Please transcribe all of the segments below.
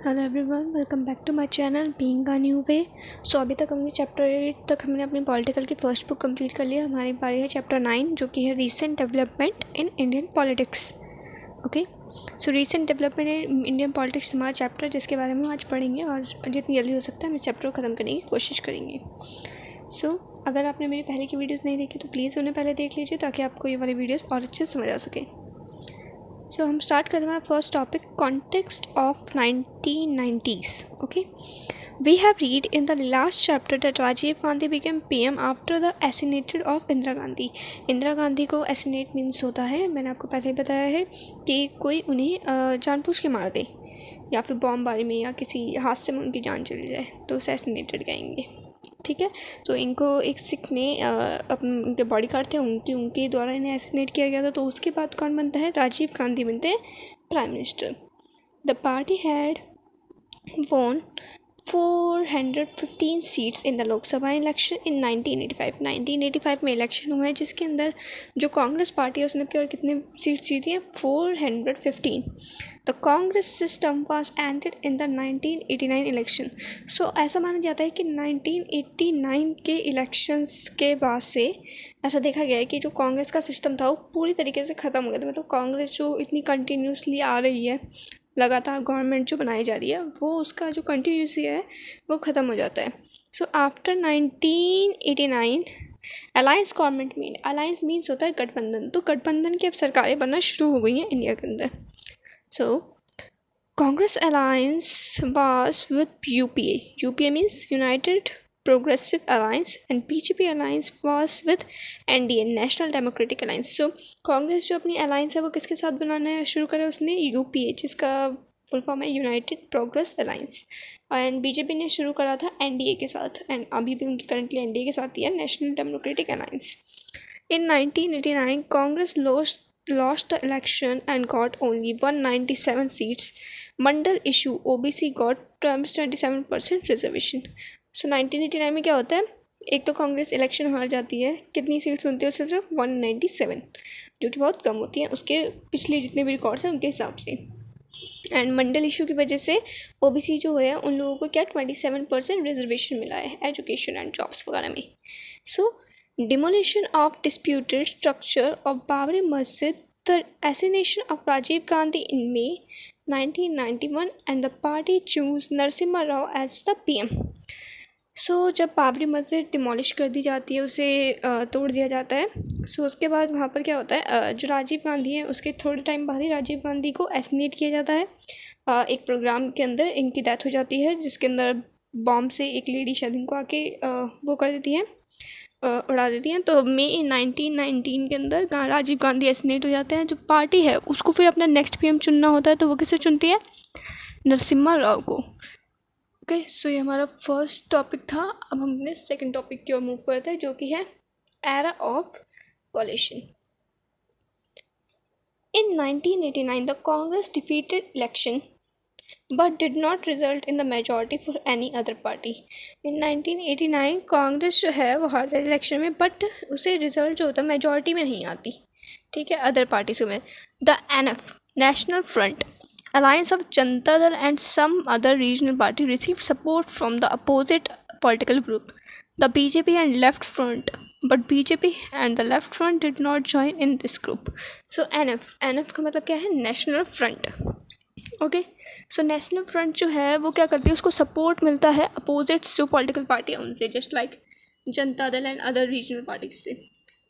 Hello everyone, welcome back to my channel being a new way. So अभी तक हमने chapter 8 तक हमने अपनी पॉलिटिकल की फर्स्ट बुक कंप्लीट कर लिया। हमारी बारी है चैप्टर 9 जो कि है recent development in Indian politics. Okay, so recent development in Indian politics हमारा चैप्टर जिसके बारे में आज पढ़ेंगे और जितनी जल्दी हो सकता है हम इस चैप्टर को ख़त्म करने की कोशिश करेंगे। सो अगर आपने मेरी पहले की वीडियोज़ नहीं देखी तो प्लीज़ उन्हें पहले देख लीजिए ताकि आपको ये वाली वीडियोज़ और अच्छे से समझ आ सके। सो हम स्टार्ट करते हैं first topic, context of 1990s. Okay, we have read in the last chapter that Rajiv Gandhi became PM after the assassinated of Indira Gandhi. Indira Gandhi को एसिनेट मीन्स होता है, मैंने आपको पहले बताया है कि कोई उन्हें जानबूझ के मार दे या फिर बॉम्बबारी में या किसी हादसे में उनकी जान चली जाए तो उसे एसिनेटेड कहेंगे। ठीक है, तो इनको एक सिख ने उनके बॉडी गार्ड थे उनके द्वारा इन्हें एसिनेट किया गया था। तो उसके बाद कौन बनता है? राजीव गांधी बनते हैं prime minister. The party had वोन 415 seats in the Lok Sabha election in 1985 में इलेक्शन हुआ है जिसके अंदर जो कांग्रेस पार्टी है उसने केवल कितने सीट्स जीती हैं? 415। The Congress system was ended in the 1989 election. So ऐसा माना जाता है कि 1989 के इलेक्शंस के बाद से ऐसा देखा गया है कि जो कांग्रेस का सिस्टम था वो पूरी तरीके से ख़त्म हो गया था। मतलब कांग्रेस जो इतनी कंटिन्यूसली आ रही है, लगातार गवर्नमेंट जो बनाई जा रही है वो उसका जो कंटिन्यूसी है वो ख़त्म हो जाता है। So after 1989 alliance government mean, alliance means होता है गठबंधन। तो गठबंधन की अब सरकारें बनना शुरू हो गई हैं इंडिया के अंदर। So Congress alliance was with UPA means united progressive alliance and BJP alliance was with NDA national democratic alliance. So Congress जो अपनी अलायंस है वो किसके साथ बनाना शुरू करा उसने? यूपीए, जिसका फुल फॉर्म है United progress alliance. And BJP ने शुरू करा था एनडीए के साथ एंड अभी भी उनकी करंटली एनडीए के साथ ही है, national democratic alliance. In 1989, Congress lost the election and got only 197 seats. Mandal issue OBC got 27% reservation. So 1989 में क्या होता है? एक तो कांग्रेस इलेक्शन हार जाती है, कितनी सीट्स मिलती है उससे? सिर्फ 197, जो कि बहुत कम होती है उसके पिछले जितने भी रिकॉर्ड्स हैं उनके हिसाब से। एंड मंडल इशू की वजह से ओबीसी जो है उन लोगों को क्या 27% रिजर्वेशन मिला है एजुकेशन एंड जॉब्स वगैरह में। सो demolition of disputed structure of Babri Masjid, the assassination of Rajiv Gandhi in May 1991 and the party chose Narasimha Rao as the PM. सो जब बाबरी मस्जिद डिमोलिश कर दी जाती है, उसे तोड़ दिया जाता है, सो उसके बाद वहाँ पर क्या होता है, जो राजीव गांधी हैं उसके थोड़े टाइम बाद ही राजीव गांधी को एसिनेट किया जाता है। एक प्रोग्राम के अंदर इनकी डेथ हो जाती है जिसके अंदर बॉम्ब से एक लेडी शायद इनको आके वो कर देती हैं, उड़ा देती हैं। तो मई 1919 के अंदर राजीव गांधी एसिनेट हो जाते हैं। जो पार्टी है उसको फिर अपना नेक्स्ट पीएम चुनना होता है, तो वो किसे चुनती है? नरसिम्हा राव को। ओके, सो ये हमारा फर्स्ट टॉपिक था। अब हम अपने सेकंड टॉपिक की ओर मूव करते हैं जो कि है era of coalition. In 1989 the Congress defeated election but did not result in the majority for any other party. In 1989 Congress जो है वो हार जाती इलेक्शन में, बट उसे रिजल्ट जो होता है मेजॉरिटी में नहीं आती। ठीक है, अदर पार्टीज में the NF national front alliance of Janata Dal and some other regional party received support from the opposite political group the BJP and left front, but BJP and the left front did not join in this group. So NF का मतलब क्या है? National front. Okay, so national front जो है वो क्या करती है, उसको सपोर्ट मिलता है अपोजिट्स जो पॉलिटिकल पार्टी है उनसे, just like Janata Dal and other regional parties से।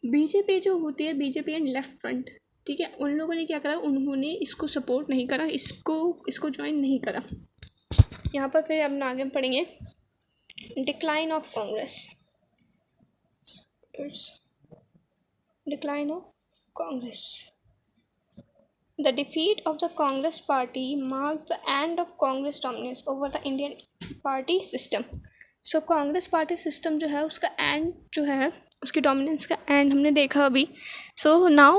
बीजेपी जो होती है बीजेपी एंड लेफ्ट फ्रंट, ठीक है, उन लोगों ने क्या करा, उन्होंने इसको सपोर्ट नहीं करा, इसको ज्वाइन नहीं करा। यहाँ पर फिर अब आगे पढ़ेंगे decline of Congress. Decline of Congress, the defeat of the Congress party marked the end of Congress dominance over the Indian party system. So Congress party system जो है उसका end जो है, उसकी dominance का end हमने देखा अभी। So now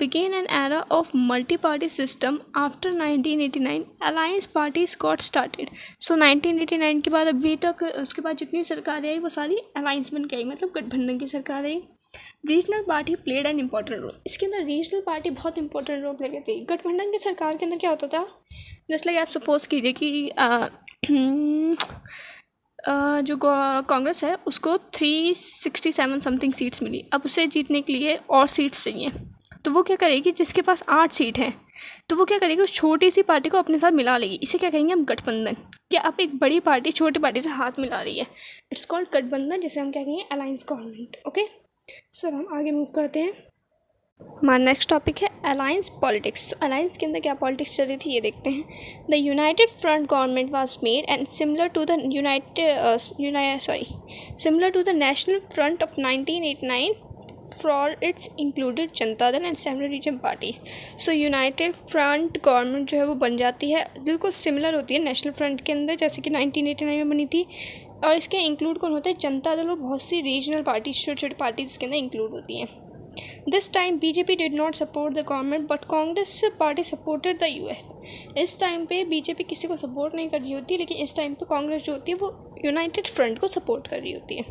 began an era of multi-party system after 1989 alliance parties got started. So 1989 के बाद अभी तक उसके बाद जितनी सरकारें आई वो सारी अलायंस बन के आई, मतलब गठबंधन की सरकार आई। Regional party played an important role, इसके अंदर रीजनल पार्टी बहुत इंपॉर्टेंट रोल प्ले करती है। गठबंधन की सरकार के अंदर क्या होता था, जस्ट लाइक आप सपोज कीजिए कि जो कांग्रेस है उसको 367 समथिंग सीट्स मिली, अब उसे जीतने के लिए और सीट्स चाहिए, तो वो क्या करेगी, जिसके पास 8 सीट हैं तो वो क्या करेगी, उस छोटी सी पार्टी को अपने साथ मिला लेगी। इसे क्या कहेंगे हम, गठबंधन। क्या अब एक बड़ी पार्टी छोटी पार्टी से हाथ मिला रही है, इट्स कॉल्ड गठबंधन, जिसे हम क्या कहेंगे, अलायंस गवर्नमेंट। ओके, सो हम आगे मूव करते हैं। हमारा नेक्स्ट टॉपिक है अलायंस पॉलिटिक्स। अलायंस के अंदर क्या पॉलिटिक्स चल रही थी ये देखते हैं। The united front government was made and similar to the similar to the national front of 1989 for its included Janata Dal and several region parties. So united front government जो है वो बन जाती है, बिल्कुल सिमिलर होती है नेशनल फ्रंट के अंदर, जैसे कि 1989 में बनी थी। और इसके इंक्लूड कौन होता है, जनता दल और बहुत सी रीजनल पार्टीज, छोटी छोटी पार्टीज इसके अंदर इंक्लूड होती हैं। This time BJP did not support the government but Congress party supported the UF। इस टाइम पे बीजेपी किसी को सपोर्ट नहीं कर रही होती, लेकिन इस टाइम पे कांग्रेस जो होती है वो यूनाइटेड फ्रंट को सपोर्ट कर रही होती है।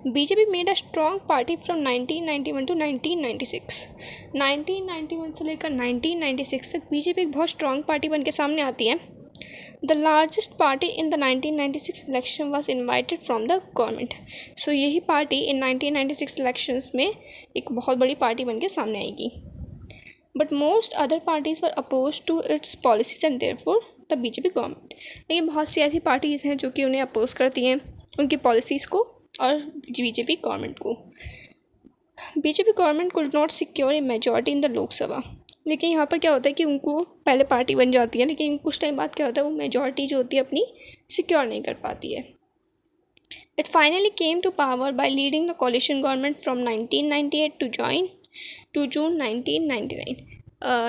BJP made a strong party from 1991 to 1996। 1991 से लेकर 1996 तक बीजेपी एक बहुत स्ट्रॉन्ग पार्टी बन के सामने आती है। The largest party in the 1996 election was invited from the government। So यही पार्टी in 1996 elections में एक बहुत बड़ी पार्टी बन के सामने आएगी। But most other parties were opposed to its policies and therefore the BJP government। लेकिन बहुत सी ऐसी पार्टीज़ हैं जो कि उन्हें अपोज करती हैं, उनकी पॉलिसीज़ को और बीजेपी गवर्नमेंट को। BJP government could not secure a majority in the Lok Sabha. लेकिन यहाँ पर क्या होता है कि उनको पहले पार्टी बन जाती है, लेकिन कुछ टाइम बाद क्या होता है, वो मेजॉरिटी जो होती है अपनी सिक्योर नहीं कर पाती है। It finally came to power by leading the coalition government from 1998 to June 1999।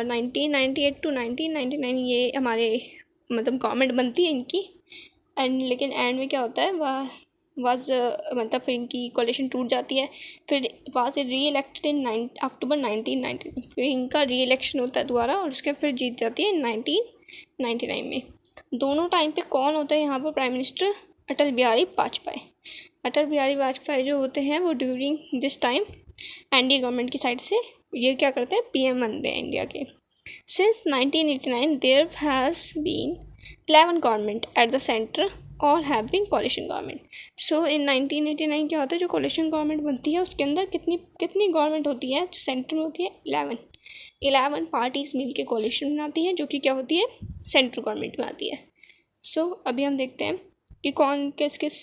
1998 to 1999 ये हमारे मतलब गवर्नमेंट बनती है इनकी, एंड लेकिन एंड में क्या होता है, वह मतलब फिर इनकी कोalition टूट जाती है। फिर वाज री इलेक्टेड इन अक्टूबर 1999। फिर इनका री इलेक्शन होता है दोबारा और उसके फिर जीत जाती है 1999 में। दोनों टाइम पे कौन होता है यहाँ पर प्राइम मिनिस्टर, अटल बिहारी वाजपेयी। अटल बिहारी वाजपेयी जो होते हैं वो during this time NDA government की साइड से ये क्या करते हैं, पीएम बनते हैं इंडिया के। Since 1989 there has been 11 government at the centre और have been coalition government. So in 1989 क्या होता है, जो कोलिशन गवर्नमेंट बनती है उसके अंदर कितनी गवर्नमेंट होती है, जो सेंटर में होती है 11 पार्टीज़ मिल के कोलिशन बनाती है, जो कि क्या होती है, सेंट्रल गवर्नमेंट में आती है। सो अभी हम देखते हैं कि कौन किस किस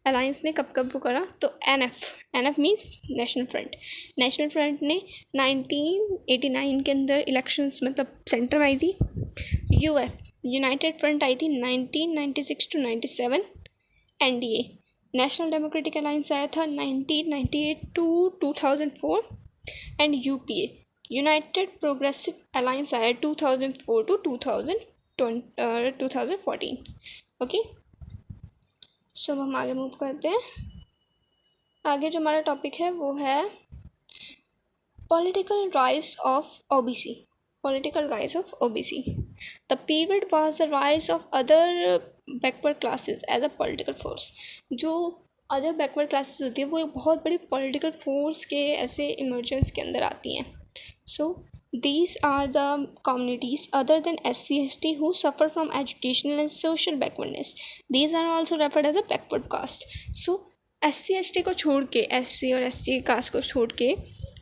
अलायंस ने कब कब वो करा। तो एनएफ मीन्स नेशनल फ्रंट ने 1989 के अंदर इलेक्शंस मतलब सेंटर में आई थी। यूएफ यूनाइटेड फ्रंट आई थी 1996 to 97। NDA national democratic alliance आया था 1998 to 2004। And UPA united progressive alliance आया 2004 टू 2014। ओके, सो हम आगे मूव करते हैं। आगे जो हमारा टॉपिक है वो है political rise of OBC. The period was the rise of other backward classes as a political force। जो अदर बैकवर्ड क्लासेस होती है वो एक बहुत बड़ी पॉलिटिकल फोर्स के ऐसे इमर्जेंस के अंदर आती हैं। सो these are the communities other than SC/ST who suffer from educational and social backwardness। These are also referred as a backward caste। So SC/ST को छोड़ के, SC और ST कास्ट को छोड़ के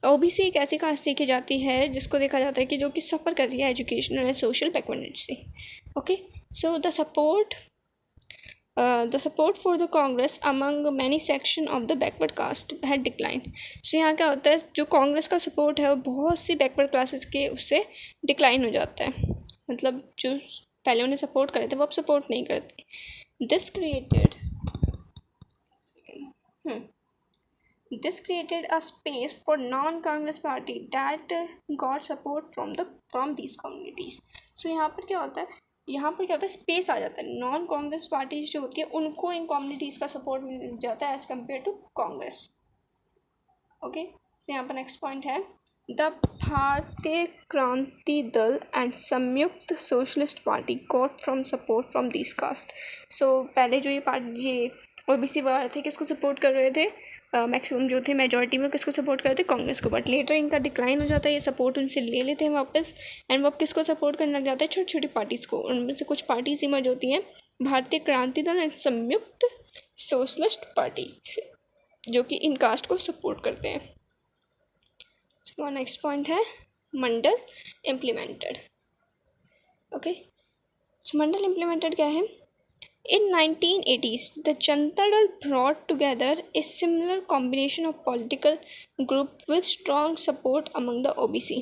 ओबीसी एक ऐसी कास्ट देखी जाती है जिसको देखा जाता है कि जो कि सफ़र कर रही है एजुकेशनल एंड सोशल बैकवर्डनेस से। Okay, so the support for the Congress among many section of the backward caste had decline. So यहाँ क्या होता है, जो कांग्रेस का सपोर्ट है वो बहुत सी बैकवर्ड क्लासेस के उससे डिक्लाइन हो जाता है, मतलब जो पहले उन्हें सपोर्ट करे थे वो अब सपोर्ट नहीं करते। This created a space for non-Congress party that got support from these communities। So यहाँ पर क्या होता है, स्पेस आ जाता है, नॉन कांग्रेस पार्टीज जो होती है उनको इन कम्युनिटीज़ का सपोर्ट मिल जाता है as compare to Congress. Okay, so यहाँ पर नेक्स्ट पॉइंट है द भारतीय क्रांति Dal and Samyukta socialist party got from support from this caste. So पहले जो ये ओबीसी वगैरह थे किसको सपोर्ट कर रहे थे, मैक्सिमम जो थे मेजॉरिटी में किसको सपोर्ट करते कांग्रेस को, बट लेटर इनका डिक्लाइन हो जाता है, ये सपोर्ट उनसे ले लेते हैं वापस, एंड वो किसको सपोर्ट करने लग जाता है, छोटी छोटी पार्टीज़ को। उनमें से कुछ पार्टीज इमर्ज होती हैं, भारतीय क्रांति Dal and Samyukta socialist party, जो कि इन कास्ट को सपोर्ट करते हैं। इसका नेक्स्ट पॉइंट है मंडल इम्प्लीमेंटेड। ओके, सो मंडल इम्प्लीमेंटेड क्या है? In 1980s, the Janata Dal brought together a similar combination of political group with strong support among the OBC.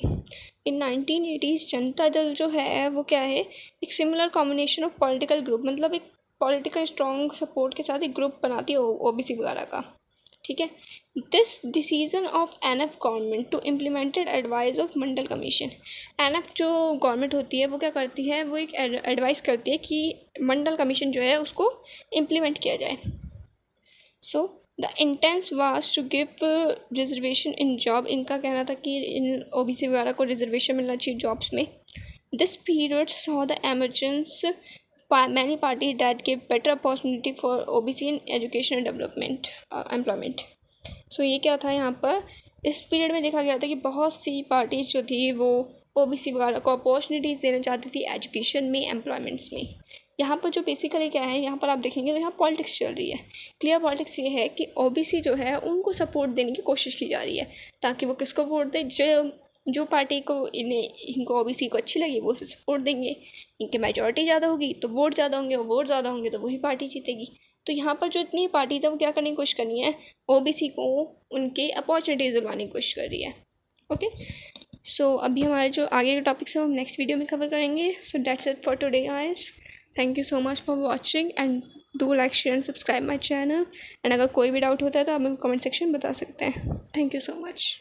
In 1980s, Janata Dal जो है वो क्या है, एक similar combination of political group, मतलब एक पॉलिटिकल स्ट्रॉन्ग सपोर्ट के साथ एक ग्रुप बनाती है ओबीसी वगैरह का, ठीक है। This decision of NF government to implemented advice of Mandal commission. NF जो गवर्नमेंट होती है वो क्या करती है, वो एक एडवाइस करती है कि मंडल कमीशन जो है उसको इम्प्लीमेंट किया जाए। So the intense was to give reservation in job. इनका कहना था कि इन ओबीसी वगैरह को रिजर्वेशन मिलना चाहिए जॉब्स में। This period saw the emergence many parties that give better opportunity for OBC in education and development employment. So ये क्या था यहाँ पर, इस पीरियड में देखा गया था कि बहुत सी पार्टीज जो थी वो ओबीसी वगैरह को अपॉर्चुनिटीज़ देना चाहती थी एजुकेशन में, एम्प्लॉयमेंट्स में। यहाँ पर जो बेसिकली क्या है, यहाँ पर आप देखेंगे तो यहाँ पॉलिटिक्स चल रही है। क्लियर पॉलिटिक्स ये है कि ओबीसी जो है उनको सपोर्ट देने की कोशिश की जा रही है, ताकि वो किसको वोट दे, जो पार्टी को इनको ओबीसी को अच्छी लगी वो उसे सपोर्ट देंगे। इनकी मेजॉरिटी ज़्यादा होगी तो वोट ज़्यादा होंगे, और वोट ज़्यादा होंगे तो वही पार्टी जीतेगी। तो यहाँ पर जो इतनी पार्टी है वो क्या करने की कोशिश करनी है, ओबीसी को उनके अपॉर्चुनिटीज़ दिलवाने की कोशिश कर रही है। ओके, सो अभी हमारे जो आगे के टॉपिक्स हैं हम नेक्स्ट वीडियो में कवर करेंगे। So that's it for today guys, thank you so much for watching and do like share and subscribe my channel. And अगर कोई भी डाउट होता है तो आप मेरे को कमेंट सेक्शन में बता सकते हैं। Thank you so much.